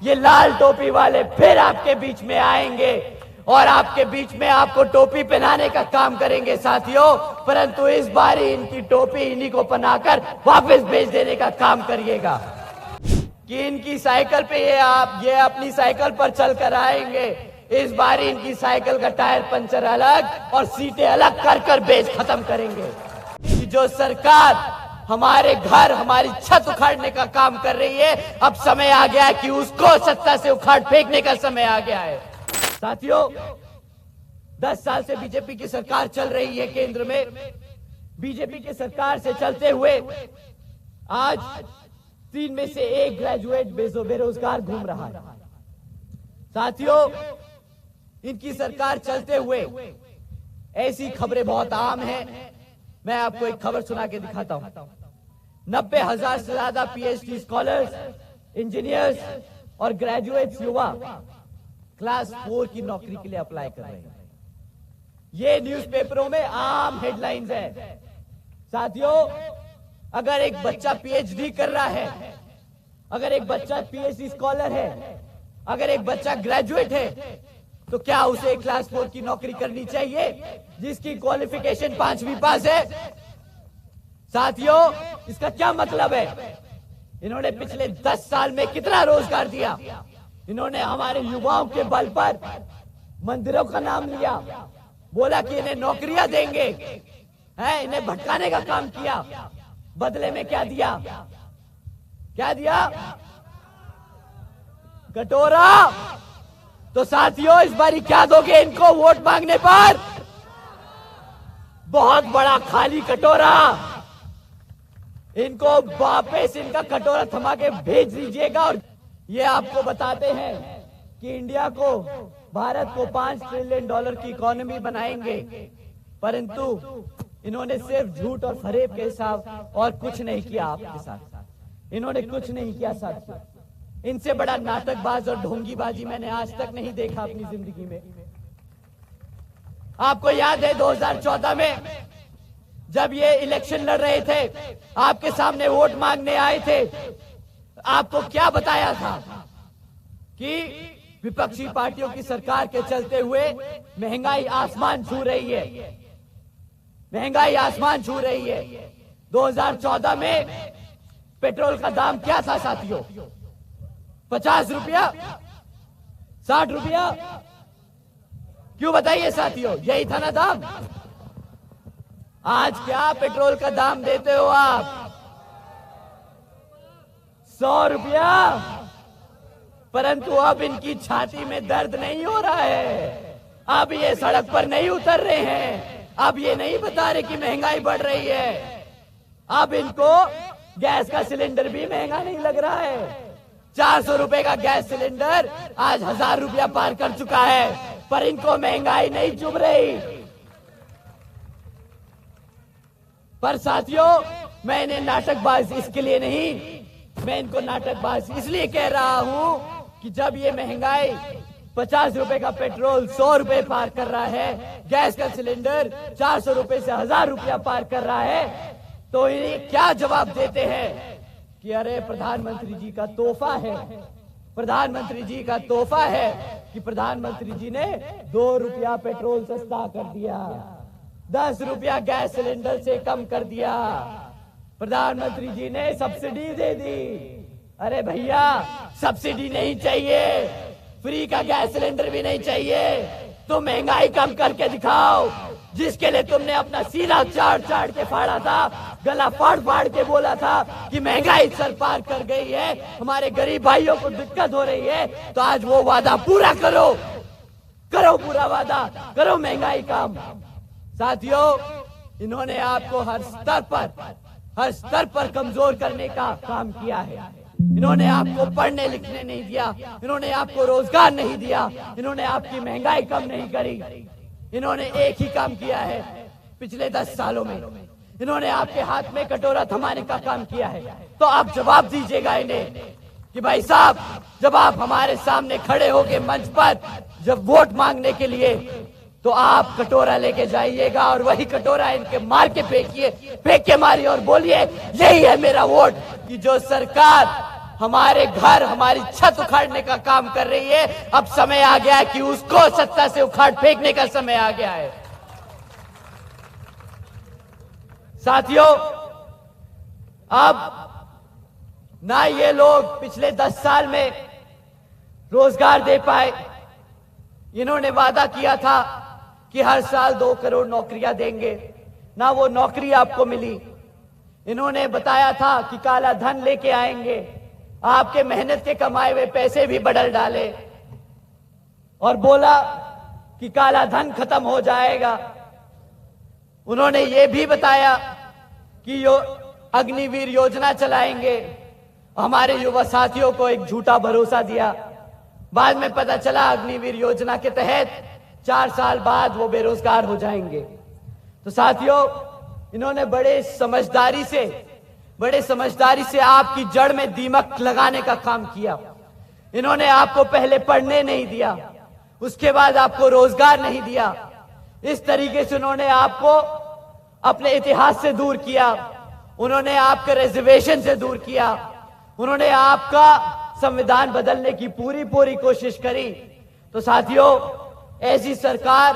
ये लाल टोपी वाले फिर आपके बीच में आएंगे और आपके बीच में आपको टोपी पहनाने का काम करेंगे साथियों, परंतु इस बार इनकी टोपी इन्हीं को पहनाकर वापस भेज देने का काम करिएगा कि इनकी साइकिल पे ये अपनी साइकिल पर चल कर आएंगे। इस बार इनकी साइकिल का टायर पंचर अलग और सीटें अलग कर कर बेच खत्म करेंगे। कि जो सरकार हमारे घर हमारी छत उखाड़ने का काम कर रही है, अब समय आ गया है कि उसको सत्ता से उखाड़ फेंकने का समय आ गया है। साथियों, 10 साल से बीजेपी की सरकार चल रही है केंद्र में। बीजेपी की सरकार से चलते हुए आज 3 में से 1 ग्रेजुएट बेरोजगार घूम रहा है। साथियों, इनकी सरकार चलते हुए ऐसी खबरें बहुत आम हैं। मैं आपको एक खबर सुना के दिखाता हूं। 90,000 से ज्यादा पीएचडी स्कॉलर्स, इंजीनियर्स और ग्रेजुएट्स युवा क्लास 4 की नौकरी के लिए अप्लाई कर रहे हैं। ये न्यूज़पेपरों में आम हेडलाइंस है। साथियों, अगर एक बच्चा पीएचडी कर रहा है, अगर एक बच्चा पीएचडी स्कॉलर है, अगर एक बच्चा ग्रेजुएट है, तो क्या उसे क्लास 4 की नौकरी करनी चाहिए जिसकी क्वालिफिकेशन 5वीं पास है? साथियों, इसका क्या मतलब है? इन्होंने पिछले 10 साल में कितना रोजगार दिया? इन्होंने हमारे युवाओं के बल पर मंदिरों का नाम लिया, बोला कि इन्हें नौकरियां देंगे, है इन्हें भटकाने का काम किया। बदले में क्या दिया? क्या दिया? कटोरा। तो साथियों, इस बारी क्या दोगे इनको वोट मांगने पर? बहुत बड़ा खाली कटोरा। इनको वापस इनका कटोरा थमा के भेज दीजिएगा। और ये आपको बताते हैं कि इंडिया को, भारत को $5 ट्रिलियन की इकोनॉमी बनाएंगे, परंतु इन्होंने सिर्फ झूठ और फरेब के साथ और कुछ नहीं किया। आपके साथ इन्होंने कुछ नहीं किया। साथियों, इनसे बड़ा नाटकबाज और ढोंगीबाजी मैंने आज तक नहीं देखा अपनी जिंदगी में। आपको याद है 2014 में जब ये इलेक्शन लड़ रहे थे, आपके सामने वोट मांगने आए थे, आपको क्या बताया था कि विपक्षी पार्टियों की सरकार के चलते हुए महंगाई आसमान छू रही है, महंगाई आसमान छू रही है। 2014 में पेट्रोल का दाम क्या था साथियों? 50 रुपया, 60 रुपया। क्यों बताइए साथियों, यही था ना दाम। आज क्या पेट्रोल का दाम देते हो आप? 100 रुपया। परंतु अब इनकी छाती में दर्द नहीं हो रहा है। अब ये सड़क पर नहीं उतर रहे हैं। अब ये नहीं बता रहे कि महंगाई बढ़ रही है। अब इनको गैस का सिलेंडर भी महंगा नहीं लग रहा है। 400 रुपए का गैस सिलेंडर आज 1000 रुपया पार कर चुका है, पर इनको महंगाई नहीं चुभ रही। पर साथियों, मैं इन्हें नाटकबाज इसके लिए नहीं, मैं इनको नाटकबाज इसलिए कह रहा हूं कि जब ये महंगाई 50 रुपए का पेट्रोल 100 रुपए पार कर रहा है, गैस का सिलेंडर 400 रुपए से 1000 रुपया पार कर रहा है, तो इन्हें क्या जवाब देते हैं कि अरे प्रधानमंत्री जी का तोहफा है, प्रधानमंत्री जी का तोहफा है कि प्रधानमंत्री जी ने 2 रुपया पेट्रोल सस्ता कर दिया, 10 रुपया गैस सिलेंडर से कम कर दिया, प्रधानमंत्री जी ने सब्सिडी दे दी। अरे भैया, सब्सिडी नहीं चाहिए, फ्री का गैस सिलेंडर भी नहीं चाहिए, तो महंगाई कम करके दिखाओ। जिसके लिए तुमने अपना सीना चाड़ के फाड़ा था, गला फाड़ के बोला था कि महंगाई सर पार कर गई है, हमारे गरीब भाइयों को दिक्कत हो रही है, तो आज वो वादा पूरा करो, करो पूरा वादा, करो महंगाई कम। साथियों, इन्होंने आपको हर स्तर पर कमजोर करने का काम किया है। इन्होंने आपको पढ़ने लिखने नहीं दिया, इन्होंने आपको रोजगार नहीं दिया, इन्होंने आपकी महंगाई कम नहीं करी। इन्होंने एक ही काम किया है पिछले 10 सालों में, इन्होंने आपके हाथ में कटोरा थमाने का काम किया है। तो आप जवाब दीजिएगा इन्हें कि भाई साहब, जब आप हमारे सामने खड़े होके मंच पर जब वोट मांगने के लिए, तो आप कटोरा लेके जाइएगा और वही कटोरा इनके मार के फेंक के मारिए और बोलिए यही है मेरा वोट। कि जो सरकार हमारे घर, हमारी छत उखाड़ने का काम कर रही है। अब समय आ गया है कि उसको सत्ता से उखाड़ फेंकने का समय आ गया है। साथियों, अब ना ये लोग पिछले 10 साल में रोजगार दे पाए। इन्होंने वादा किया था कि हर साल 2 करोड़ नौकरियां देंगे, ना वो नौकरी आपको मिली। इन्होंने बताया था कि काला धन लेके आएंगे, आपके मेहनत के कमाए हुए पैसे भी बदल डाले और बोला कि काला धन खत्म हो जाएगा। उन्होंने ये भी बताया कि अग्निवीर योजना चलाएंगे। हमारे युवा साथियों को एक झूठा भरोसा दिया। बाद में पता चला अग्निवीर योजना के तहत 4 साल बाद वो बेरोजगार हो जाएंगे। तो साथियों, इन्होंने बड़े समझदारी से आपकी जड़ में दीमक लगाने का काम किया। इन्होंने आपको पहले पढ़ने नहीं दिया, उसके बाद आपको रोजगार नहीं दिया। इस तरीके से उन्होंने आपको अपने इतिहास से दूर किया, उन्होंने आपके रिजर्वेशन से दूर किया, उन्होंने आपका संविधान बदलने की पूरी कोशिश करी। तो साथियों, ऐसी सरकार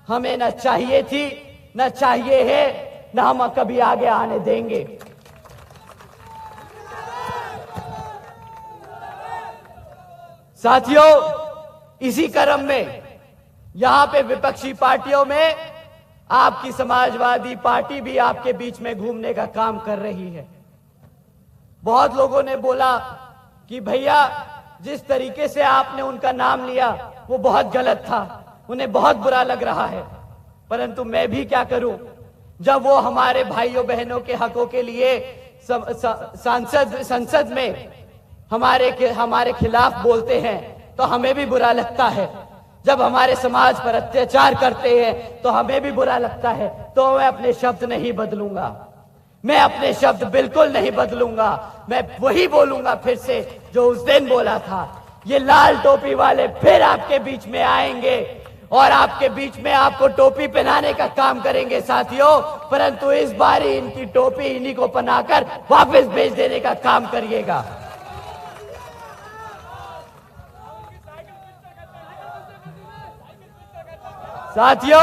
हमें न चाहिए थी, न चाहिए है, न हम कभी आगे आने देंगे। साथियों, इसी क्रम में यहां पे विपक्षी पार्टियों में आपकी समाजवादी पार्टी भी आपके बीच में घूमने का काम कर रही है। बहुत लोगों ने बोला कि भैया, जिस तरीके से आपने उनका नाम लिया वो बहुत गलत था, उन्हें बहुत बुरा लग रहा है। परंतु मैं भी क्या करूं, जब वो हमारे भाइयों बहनों के हकों के लिए संसद में हमारे खिलाफ बोलते हैं तो हमें भी बुरा लगता है। जब हमारे समाज पर अत्याचार करते हैं तो हमें भी बुरा लगता है। तो मैं अपने शब्द नहीं बदलूंगा, मैं अपने शब्द बिल्कुल नहीं बदलूंगा। मैं वही बोलूंगा फिर से जो उस दिन बोला था। ये लाल टोपी वाले फिर आपके बीच में आएंगे और आपके बीच में आपको टोपी पहनाने का काम करेंगे साथियों। परंतु इस बार इनकी टोपी इन्हीं को पहनाकर वापस भेज देने का काम करिएगा। साथियों,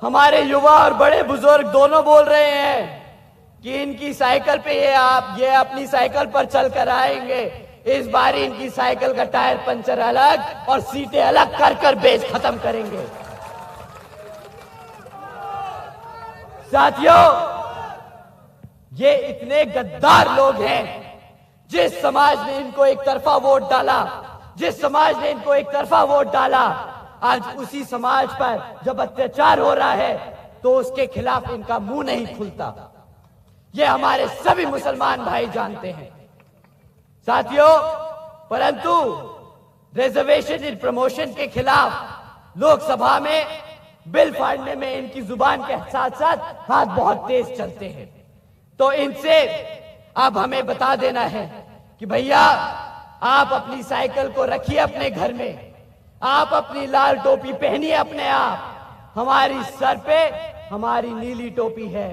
हमारे युवा और बड़े बुजुर्ग दोनों बोल रहे हैं कि इनकी साइकिल पे ये अपनी साइकिल पर चलकर आएंगे। इस बार इनकी साइकिल का टायर पंचर अलग और सीटें अलग कर बेच खत्म करेंगे। साथियों, ये इतने गद्दार लोग हैं। जिस समाज ने इनको एक तरफा वोट डाला, आज उसी समाज पर जब अत्याचार हो रहा है तो उसके खिलाफ इनका मुंह नहीं खुलता। ये हमारे सभी मुसलमान भाई जानते हैं साथियों। परंतु रिजर्वेशन इन प्रमोशन के खिलाफ लोकसभा में बिल फाड़ने में इनकी जुबान के साथ साथ हाथ बहुत तेज चलते हैं। तो इनसे अब हमें बता देना है कि भैया, आप अपनी साइकिल को रखिए अपने घर में, आप अपनी लाल टोपी पहनिए अपने आप। हमारी सर पे हमारी नीली टोपी है।